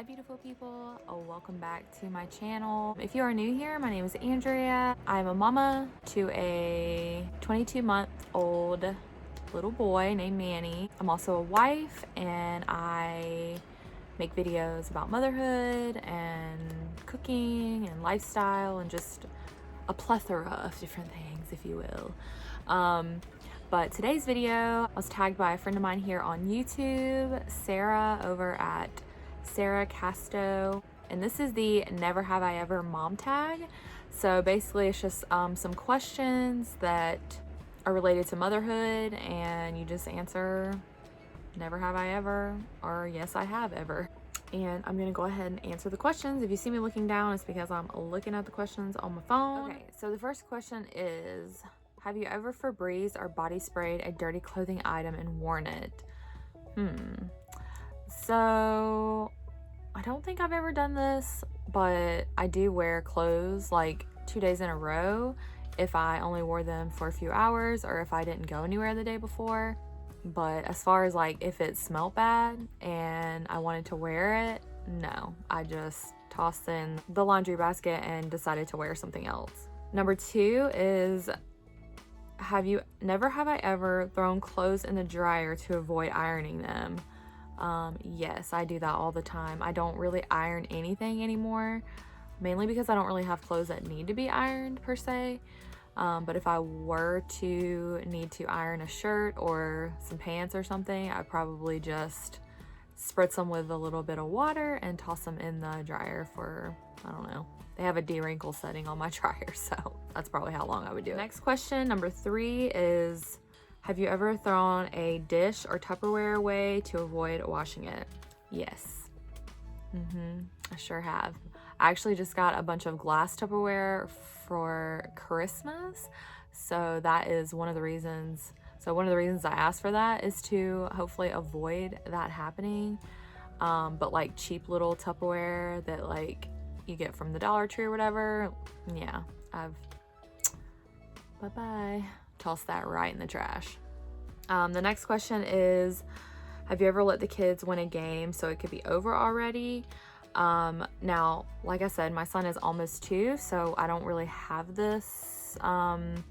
Hi beautiful people, welcome back to my channel. If you are new here, my name is Andrea. I'm a mama to a 22-month-old little boy named Manny. I'm also a wife and I make videos about motherhood and cooking and lifestyle and just a plethora of different things, if you will. But today's video was tagged by a friend of mine here on YouTube, Sarah over at Sarah Casto, and this is the Never Have I Ever mom tag. So basically it's just some questions that are related to motherhood and you just answer never have I ever or yes I have ever. And I'm gonna go ahead and answer the questions. If you see me looking down, it's because I'm looking at the questions on my phone. Okay, so the first question is, have you ever Febrezed or body sprayed a dirty clothing item and worn it? So I don't think I've ever done this, but I do wear clothes like 2 days in a row if I only wore them for a few hours or if I didn't go anywhere the day before. But as far as like if it smelled bad and I wanted to wear it, no, I just tossed in the laundry basket and decided to wear something else. Number 2 is, never have I ever thrown clothes in the dryer to avoid ironing them? Yes, I do that all the time. I don't really iron anything anymore, mainly because I don't really have clothes that need to be ironed per se. But if I were to need to iron a shirt or some pants or something, I probably just spritz them with a little bit of water and toss them in the dryer for, I don't know. They have a de-wrinkle setting on my dryer, so that's probably how long I would do it. Next question, number 3 is, have you ever thrown a dish or Tupperware away to avoid washing it? Yes. I sure have. I actually just got a bunch of glass Tupperware for Christmas, so that is one of the reasons. So one of the reasons I asked for that is to hopefully avoid that happening. But like cheap little Tupperware that like you get from the Dollar Tree or whatever, yeah, I've bye-bye. Toss that right in the trash. The next question is, have you ever let the kids win a game so it could be over already? Now, like I said, my son is almost 2, so I don't really have this. I've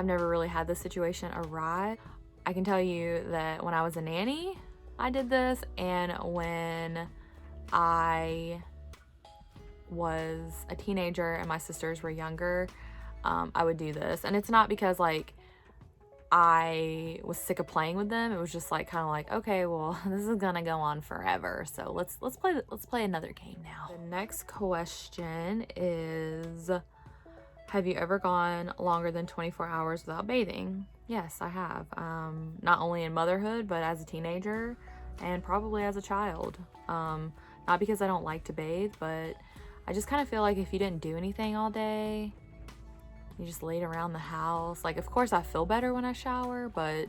never really had this situation arise. I can tell you that when I was a nanny, I did this, and when I was a teenager and my sisters were younger, I would do this. And it's not because like I was sick of playing with them. It was just like kind of like, okay, well, this is gonna go on forever, so let's play another game now. The next question is, have you ever gone longer than 24 hours without bathing? Yes, I have. Not only in motherhood, but as a teenager and probably as a child. Not because I don't like to bathe, but I just kind of feel like if you didn't do anything all day, you just laid around the house. Like, of course I feel better when I shower, but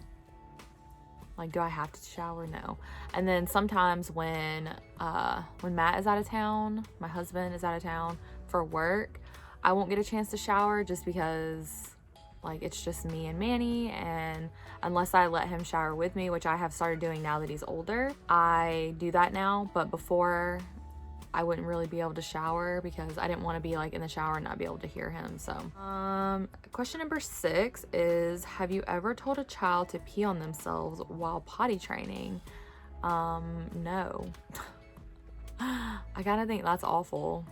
like, do I have to shower? No. And then sometimes when Matt is out of town, my husband is out of town for work, I won't get a chance to shower just because like it's just me and Manny, and unless I let him shower with me, which I have started doing now that he's older, I do that now. But before, I wouldn't really be able to shower because I didn't want to be like in the shower and not be able to hear him. So question number 6 is, have you ever told a child to pee on themselves while potty training? No. I kind of think that's awful,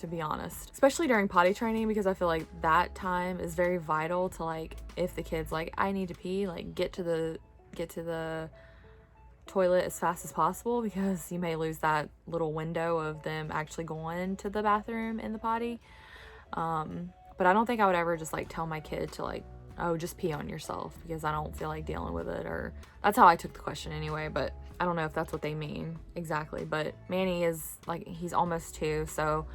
to be honest, especially during potty training, because I feel like that time is very vital to like, if the kid's like, I need to pee, like get to the toilet as fast as possible, because you may lose that little window of them actually going to the bathroom in the potty. But I don't think I would ever just like tell my kid to like, oh, just pee on yourself, because I don't feel like dealing with it, or that's how I took the question anyway, but I don't know if that's what they mean exactly. But Manny is like, he's almost 2, so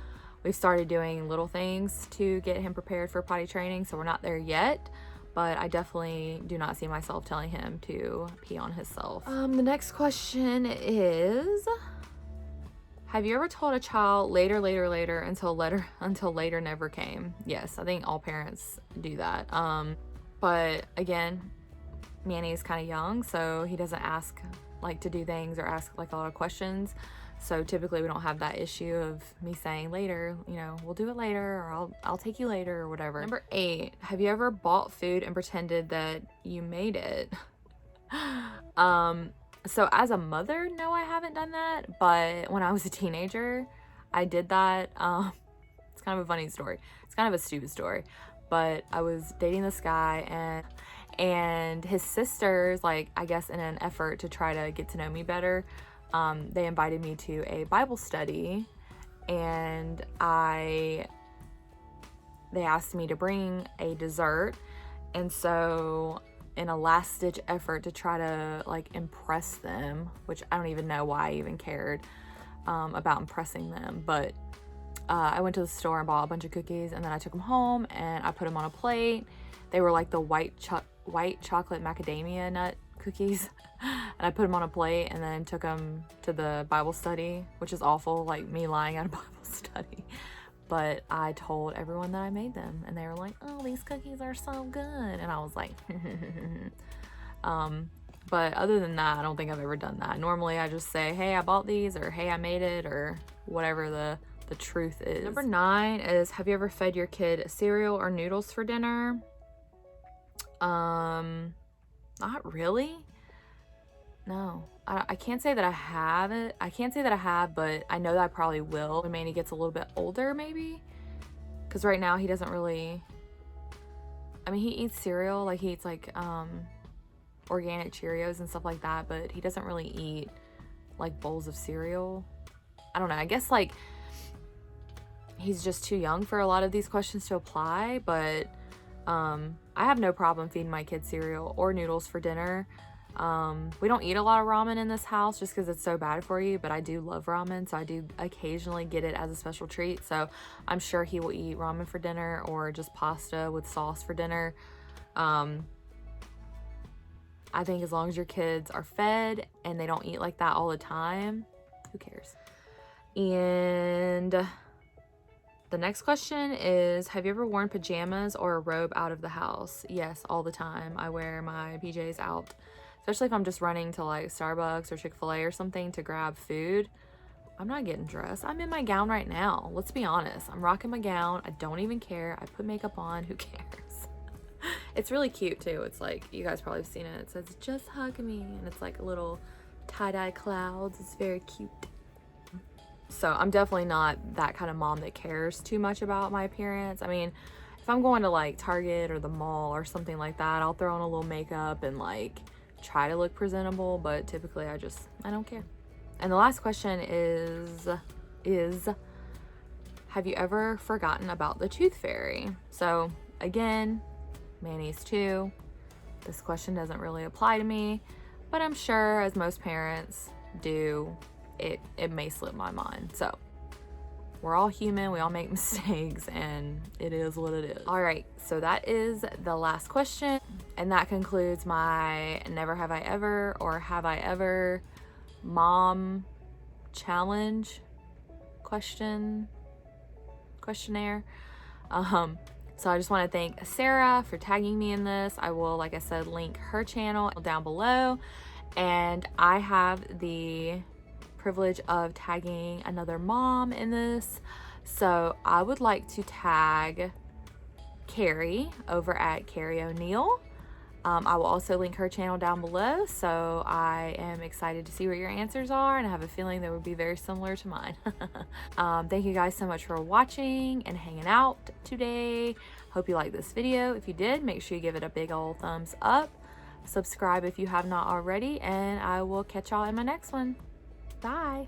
we've started doing little things to get him prepared for potty training, so we're not there yet, but I definitely do not see myself telling him to pee on himself. The next question is, have you ever told a child later until later never came? Yes, I think all parents do that. But again, Manny is kind of young, so he doesn't ask like to do things or ask like a lot of questions. So typically we don't have that issue of me saying later, you know, we'll do it later, or I'll take you later or whatever. Number 8, have you ever bought food and pretended that you made it? So as a mother, no, I haven't done that. But when I was a teenager, I did that. It's kind of a funny story. It's kind of a stupid story, but I was dating this guy, and his sisters, like, I guess in an effort to try to get to know me better, they invited me to a Bible study, and they asked me to bring a dessert. And so in a last ditch effort to try to like impress them, which I don't even know why I even cared about impressing them, but I went to the store and bought a bunch of cookies, and then I took them home and I put them on a plate. They were like the white chocolate macadamia nut cookies. And I put them on a plate and then took them to the Bible study, which is awful, like me lying at a Bible study. But I told everyone that I made them, and they were like, oh, these cookies are so good. And I was like, but other than that, I don't think I've ever done that. Normally I just say, hey, I bought these, or hey, I made it, or whatever the truth is. Number 9 is, have you ever fed your kid cereal or noodles for dinner? Not really. No, I can't say that I have it. I can't say that I have, but I know that I probably will when Manny gets a little bit older, maybe. Because right now he doesn't really, I mean, he eats cereal, like he eats like organic Cheerios and stuff like that, but he doesn't really eat like bowls of cereal. I don't know, I guess like he's just too young for a lot of these questions to apply, but I have no problem feeding my kids cereal or noodles for dinner. We don't eat a lot of ramen in this house just because it's so bad for you, but I do love ramen, so I do occasionally get it as a special treat. So I'm sure he will eat ramen for dinner or just pasta with sauce for dinner. I think as long as your kids are fed and they don't eat like that all the time, who cares? And the next question is, have you ever worn pajamas or a robe out of the house? Yes, all the time. I wear my PJs out, especially if I'm just running to like Starbucks or Chick-fil-A or something to grab food. I'm not getting dressed. I'm in my gown right now. Let's be honest. I'm rocking my gown. I don't even care. I put makeup on. Who cares? It's really cute too. It's like, you guys probably have seen it. It says, just hug me. And it's like little tie-dye clouds. It's very cute. So I'm definitely not that kind of mom that cares too much about my appearance. I mean, if I'm going to like Target or the mall or something like that, I'll throw on a little makeup and like try to look presentable, but typically I don't care. And the last question is have you ever forgotten about the tooth fairy? So again, Manny's 2. This question doesn't really apply to me, but I'm sure as most parents do, it may slip my mind. So we're all human, we all make mistakes, and it is what it is. All right, so that is the last question, and that concludes my never have I ever or have I ever mom challenge questionnaire. So I just want to thank Sarah for tagging me in this. I will, like I said, link her channel down below, and I have the privilege of tagging another mom in this, so I would like to tag Carrie over at Carrie O'Neill. I will also link her channel down below, so I am excited to see what your answers are, and I have a feeling they would be very similar to mine. Thank you guys so much for watching and hanging out today. Hope you liked this video. If you did, make sure you give it a big old thumbs up. Subscribe if you have not already, and I will catch y'all in my next one. Bye.